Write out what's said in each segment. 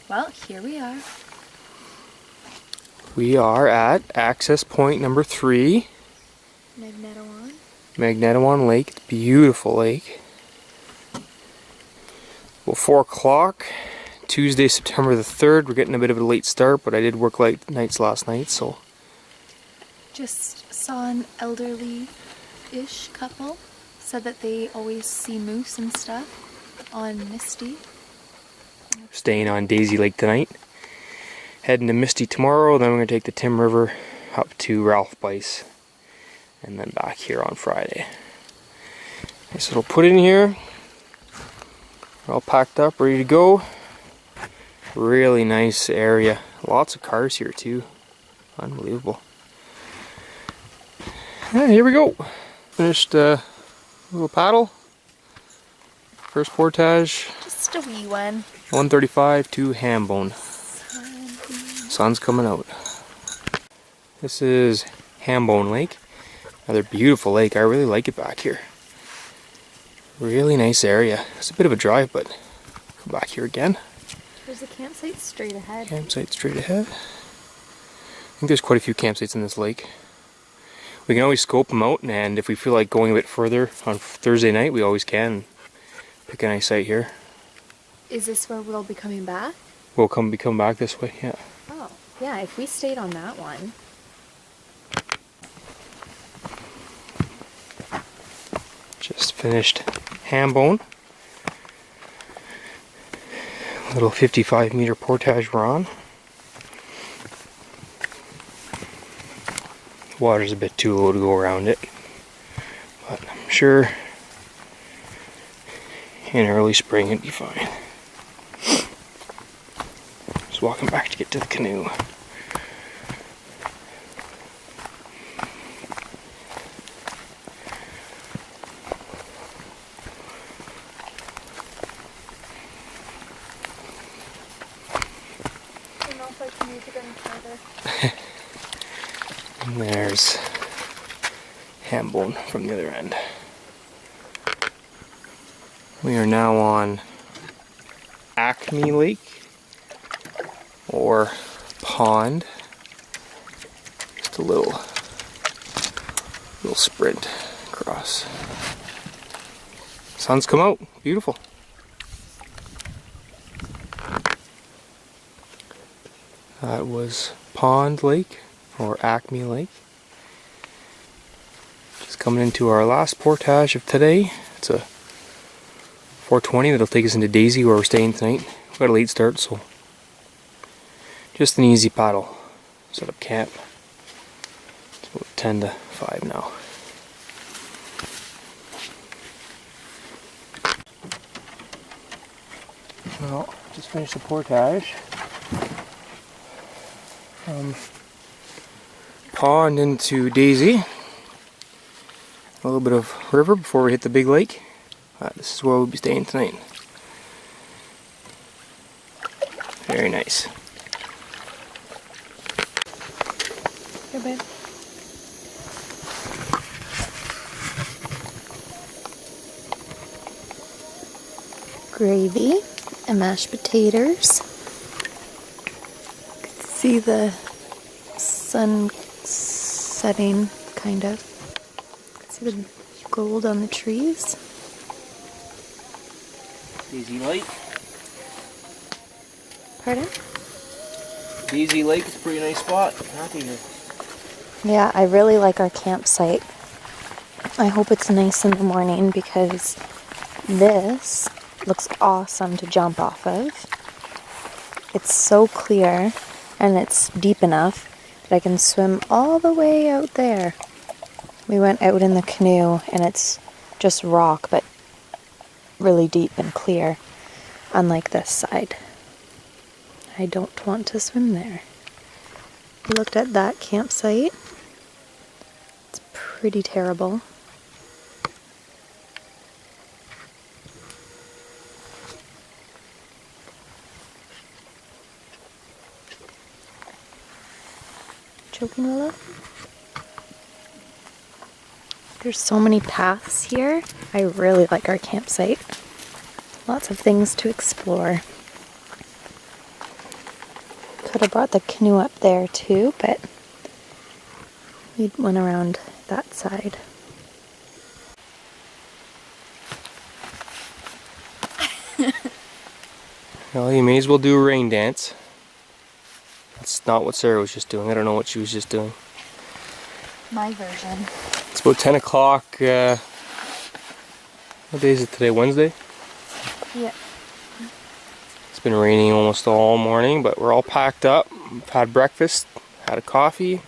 Well, here we are. We are at access point number 3. Magnetawan. Magnetawan Lake. Beautiful lake. Well, 4 o'clock. Tuesday, September the 3rd. We're getting a bit of a late start, but I did work late nights last night, so. Just saw an elderly-ish couple. Said that they always see moose and stuff on Misty. Staying on Daisy Lake tonight. Heading to Misty tomorrow, then we're going to take the Tim River up to Ralph Bice. And then back here on Friday. So we'll put it in here. We're all packed up, ready to go. Really nice area. Lots of cars here too. Unbelievable. And here we go. Finished a little paddle. First portage. Just a wee one. 135 to Hambone. Sun's coming out. This is Hambone Lake. Another beautiful lake. I really like it back here. Really nice area. It's a bit of a drive, but come back here again. There's a campsite straight ahead. Campsite straight ahead. I think there's quite a few campsites in this lake. We can always scope them out, and if we feel like going a bit further on Thursday night, we always can. Pick a nice site here. Is this where we'll be coming back? We'll come back this way, yeah. Oh, yeah, if we stayed on that one. Just finished Hambone. Little 55-meter portage we're on. The water's a bit too low to go around it, but I'm sure in early spring it'd be fine. Just walking back to get to the canoe. And there's Hambone from the other end. We are now on Acme Lake or Pond. Just a little sprint across. Sun's come out. Beautiful. That was Pond Lake or Acme Lake. Just coming into our last portage of today. It's a 420 that'll take us into Daisy where we're staying tonight. We've got a late start, so just an easy paddle. Set up camp. It's about 10 to 5 now. Well, just finished the portage. Pond into Daisy. A little bit of river before we hit the big lake. This is where we'll be staying tonight. Very nice. Here, babe. Gravy and mashed potatoes. See the sun setting, kind of. See the gold on the trees. Daisy Lake. Pardon? Daisy Lake is a pretty nice spot. Happy here. Yeah, I really like our campsite. I hope it's nice in the morning because this looks awesome to jump off of. It's so clear and it's deep enough that I can swim all the way out there. We went out in the canoe and it's just rock, but really deep and clear, unlike this side. I don't want to swim there. We looked at that campsite. It's pretty terrible. Choking Willow? There's so many paths here. I really like our campsite. Lots of things to explore. Could have brought the canoe up there too, but we went around that side. Well, you may as well do a rain dance. That's not what Sarah was just doing. I don't know what she was just doing. My version. It's about 10 o'clock. What day is it today? Wednesday? Yeah. It's been raining almost all morning, but we're all packed up. We've had breakfast, had a coffee.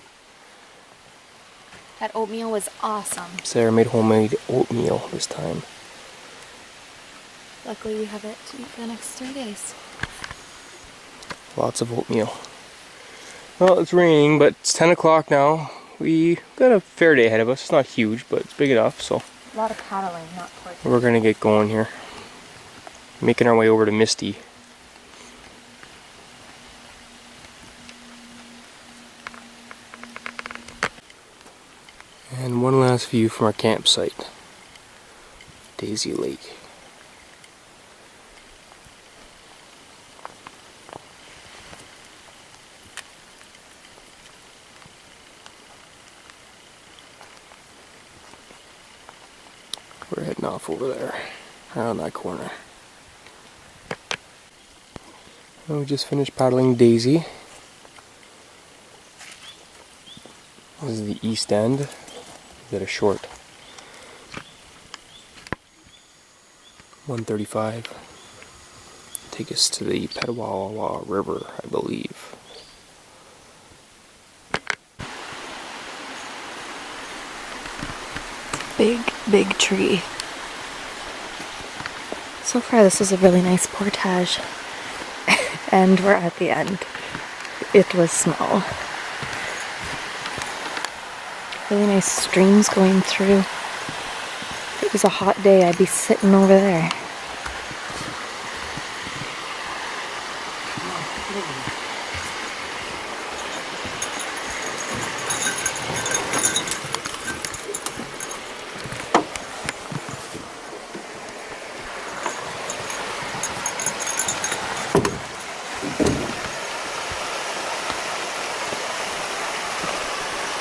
That oatmeal was awesome. Sarah made homemade oatmeal this time. Luckily we have it to eat for the next 3 days. Lots of oatmeal. Well, it's raining, but it's 10 o'clock now. We got a fair day ahead of us. It's not huge, but it's big enough, so A lot of paddling, not torture. we're gonna get going here. Making our way over to Misty. And one last view from our campsite. Daisy Lake. We're heading off over there, around that corner. And we just finished paddling Daisy. This is the east end. We got a short 135. Take us to the Petawawa River, I believe. Big tree. So far this is a really nice portage. And we're at the end. It was small. Really nice streams going through. If it was a hot day, I'd be sitting over there.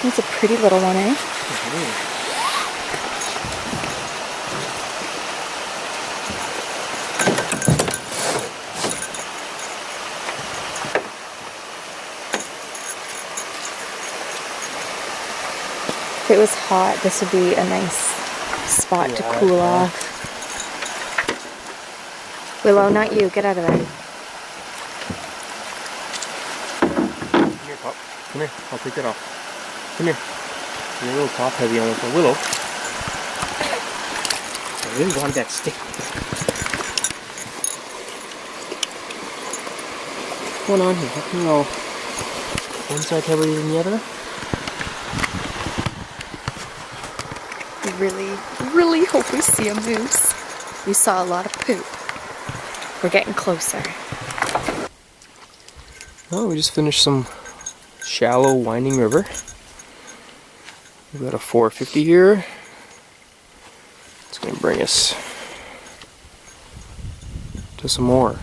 It's a pretty little one, eh? If it was hot, this would be a nice spot to cool off. Willow, not you. Get out of there. Come here, Pop. Come here. I'll take it off. Come here. You're a little top heavy on it, but Willow. I really want that stick. What's going on here? How come you're all one side heavier than the other? Really hope we see a moose. We saw a lot of poop. We're getting closer. Well, we just finished some shallow winding river. We've got a 450 here. It's going to bring us to some more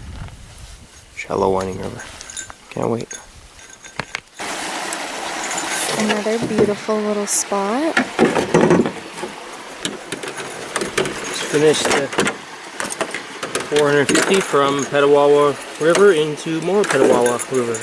shallow winding river. Can't wait. Another beautiful little spot. Just finished 450 from Petawawa River into more Petawawa River.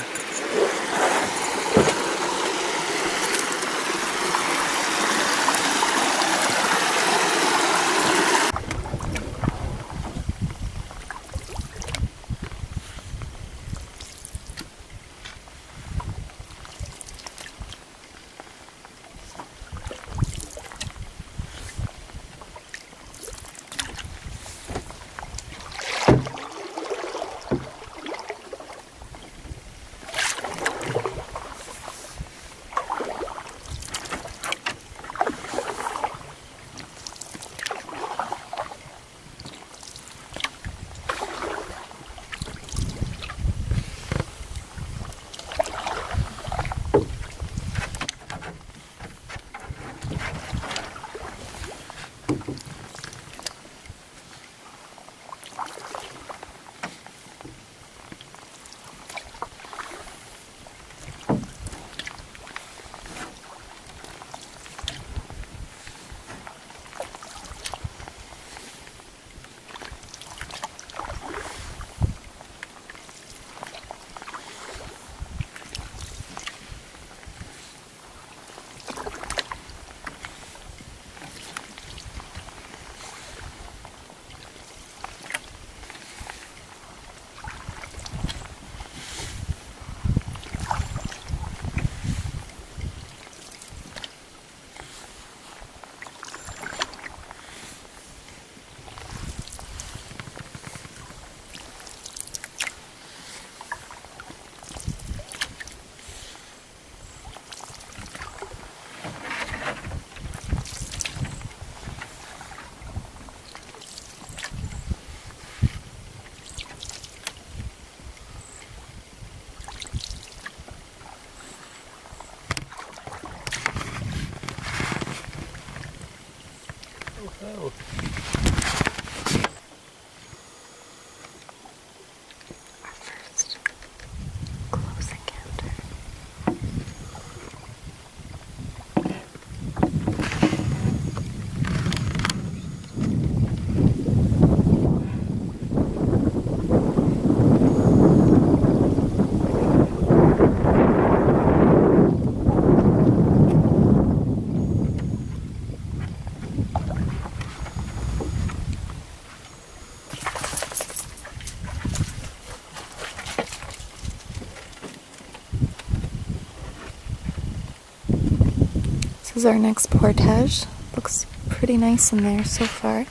This is our next portage. Looks pretty nice in there so far.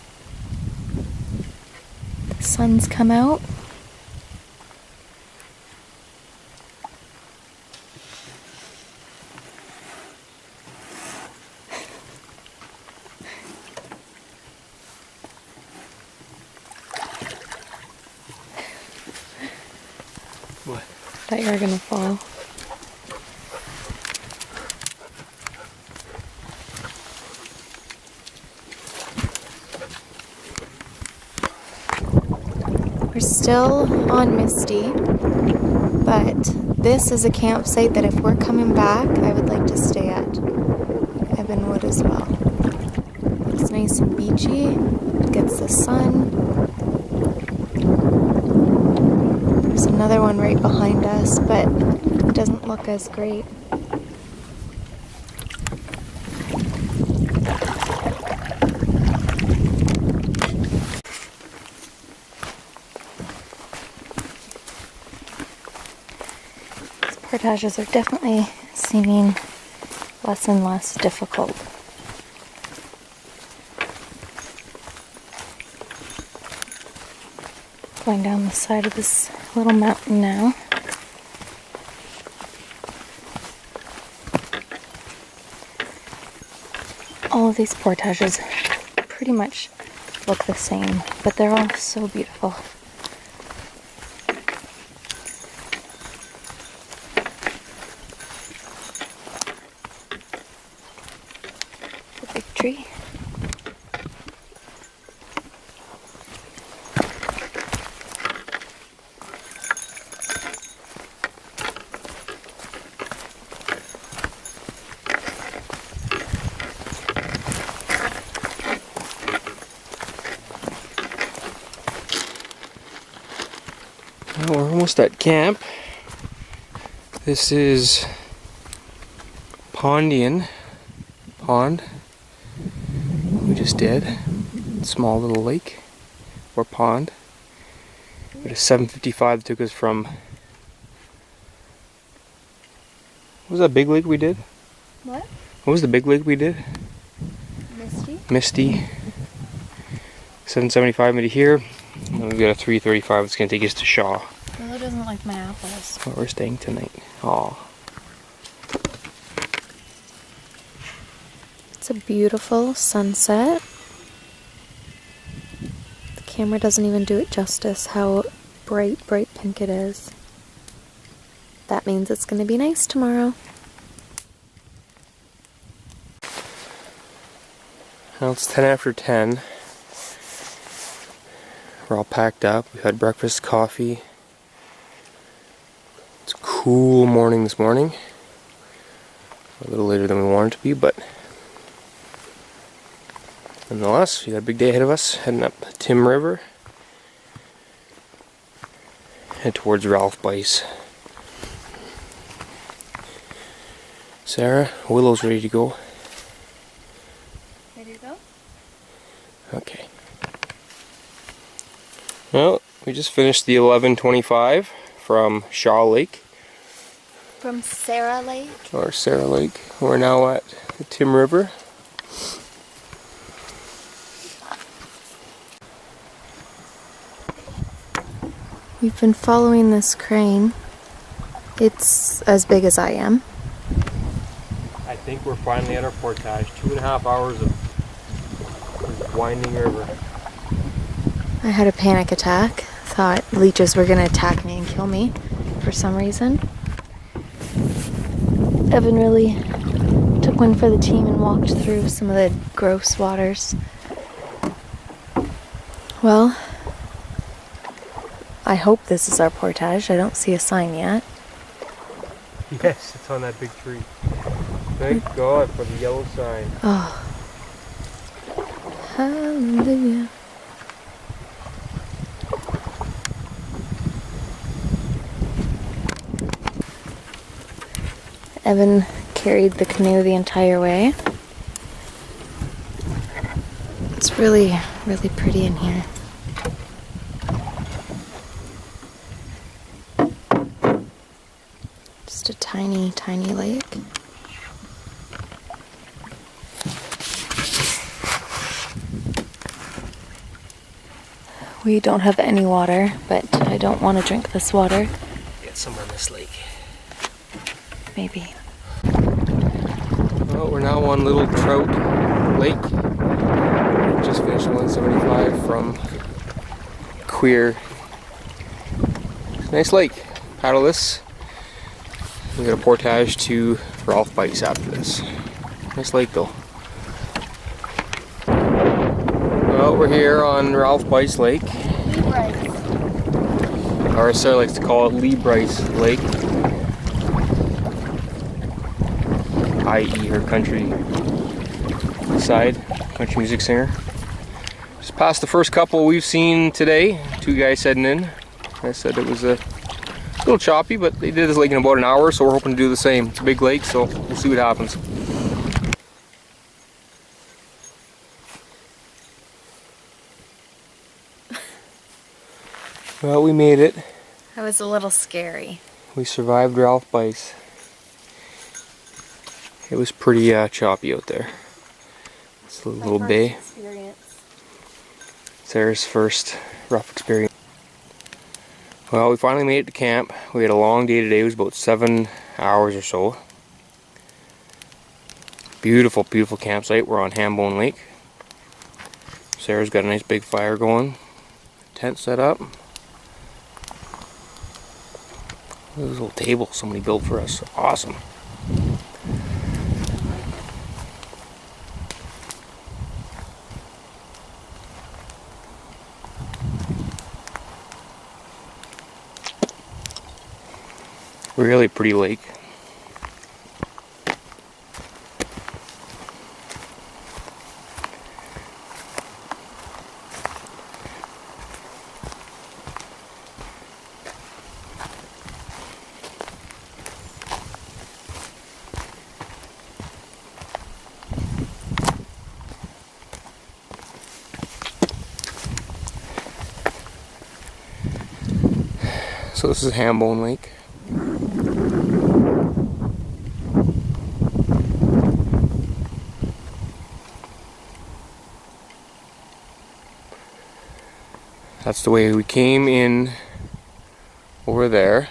The sun's come out. What? Thought you were gonna fall. We're still on Misty, but this is a campsite that if we're coming back, I would like to stay at. Evanwood as well. It's nice and beachy, it gets the sun. There's another one right behind us, but it doesn't look as great. Portages are definitely seeming less and less difficult. Going down the side of this little mountain now. All of these portages pretty much look the same, but they're all so beautiful. The big tree. Well, we're almost at camp. This is Pondian Pond. We just did. Small little lake or pond. It was 7:55 that took us from. What was that big lake we did? What? What was the big lake we did? Misty? Misty. 7:75 to here. And we've got a 3:35 that's going to take us to Shaw. Willow doesn't like my apples. Where we're staying tonight. Aw. It's a beautiful sunset. The camera doesn't even do it justice how bright pink it is. That means it's going to be nice tomorrow. Well, it's 10 after 10. We're all packed up. We've had breakfast, coffee. It's a cool morning this morning. A little later than we wanted to be, but nonetheless, we got a big day ahead of us. Heading up Tim River. Head towards Ralph Bice. Sarah, Willow's ready to go. Ready to go? Okay. Well, we just finished the 11:25 from Shaw Lake. From Sarah Lake? Or Sarah Lake. We're now at the Tim River. We've been following this crane. It's as big as I am. I think we're finally at our portage. 2.5 hours of winding river. I had a panic attack. Thought leeches were gonna attack me and kill me for some reason. Evan really took one for the team and walked through some of the gross waters. Well, I hope this is our portage. I don't see a sign yet. Yes, it's on that big tree. Thank God for the yellow sign. Oh. Hallelujah. Evan carried the canoe the entire way. It's really, really pretty in here. Just a tiny, tiny lake. We don't have any water, but I don't want to drink this water. Get some on this lake. Maybe. Well, we're now on Little Trout Lake. Just finished 175 from Queer. Nice lake. Paddle this. We got a portage to Ralph Bikes after this. Nice lake though. Well, we're here on Ralph Bryce Lake. Or Sarah likes to call it Lee Bryce Lake. I.e. her country side, country music singer. Just past the first couple we've seen today. 2 guys heading in. I said it was a little choppy, but they did this lake in about an hour, so we're hoping to do the same. It's a big lake, so we'll see what happens. Well, we made it. That was a little scary. We survived Ralph Bryce. It was pretty choppy out there. It's a little bay. Sarah's first rough experience. Well, we finally made it to camp. We had a long day today. It was about 7 hours or so. Beautiful, beautiful campsite. We're on Hambone Lake. Sarah's got a nice big fire going. Tent set up. Look at this little table somebody built for us. Awesome. Really pretty lake. So this is Hambone Lake. That's the way we came in over there.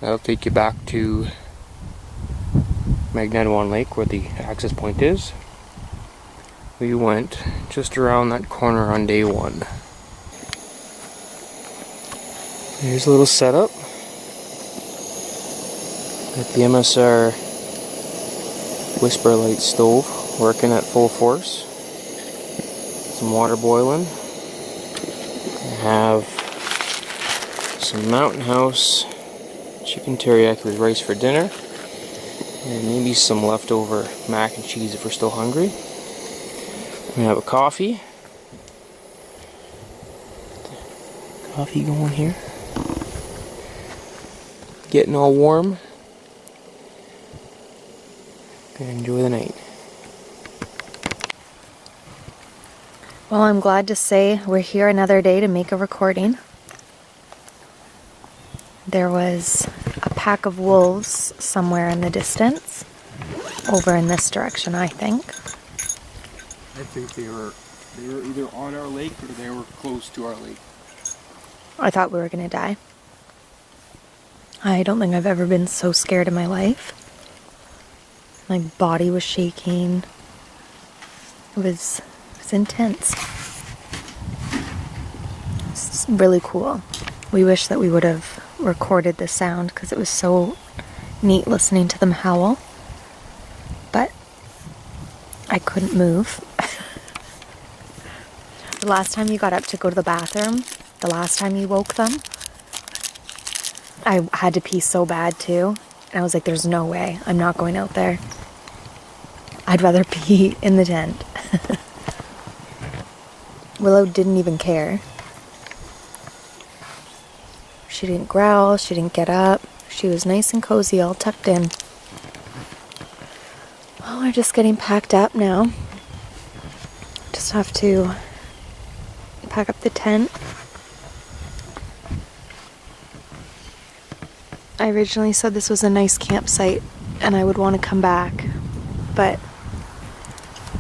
That'll take you back to Magnetawan Lake where the access point is. We went just around that corner on day 1. Here's a little setup. Got the MSR Whisper Light stove working at full force. Some water boiling. Have some Mountain House chicken teriyaki with rice for dinner, and maybe some leftover mac and cheese if we're still hungry. We have a coffee. Coffee going here. Getting all warm. Gonna enjoy the night. Well, I'm glad to say we're here another day to make a recording. There was a pack of wolves somewhere in the distance, over in this direction, I think. I think they were either on our lake or they were close to our lake. I thought we were going to die. I don't think I've ever been so scared in my life. My body was shaking. It was intense. It's really cool. We wish that we would have recorded the sound because it was so neat listening to them howl. But I couldn't move. The last time you got up to go to the bathroom, the last time you woke them, I had to pee so bad too. And I was like, there's no way. I'm not going out there. I'd rather pee in the tent. Willow didn't even care. She didn't growl, she didn't get up. She was nice and cozy, all tucked in. Well, we're just getting packed up now. Just have to pack up the tent. I originally said this was a nice campsite and I would want to come back, but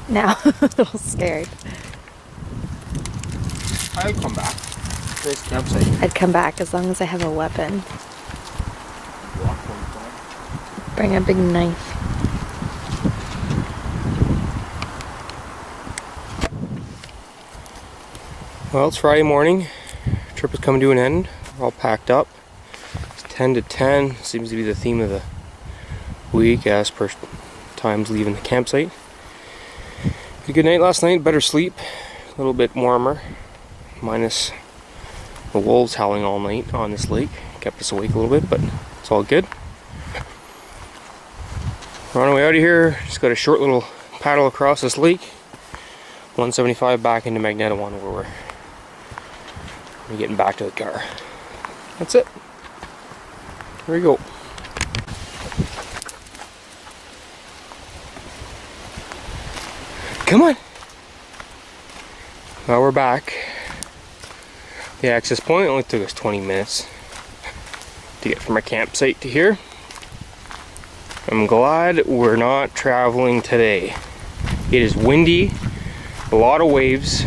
now I'm a little scared. I'd come back. Nice campsite. I'd come back as long as I have a weapon. Bring a big knife. Well, it's Friday morning. Trip is coming to an end. We're all packed up. It's 10 to 10. Seems to be the theme of the week as per times leaving the campsite. Had a good night last night. Better sleep. A little bit warmer. Minus the wolves howling all night on this lake. Kept us awake a little bit, but it's all good. We're on our way out of here. Just got a short little paddle across this lake. 175 back into Magnetawan where we're getting back to the car. That's it. Here we go. Come on. Well, we're back. The access point only took us 20 minutes to get from our campsite to here. I'm glad we're not traveling today. It is windy, a lot of waves.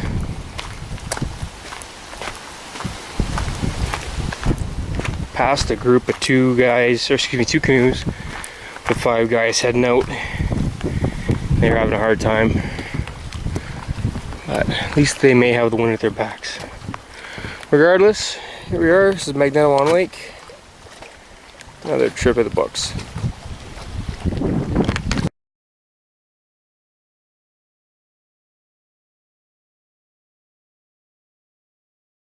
Passed a group of two canoes with 5 guys heading out. They were having a hard time. But at least they may have the wind at their backs. Regardless, here we are. This is Magnetawan Lake. Another trip of the books.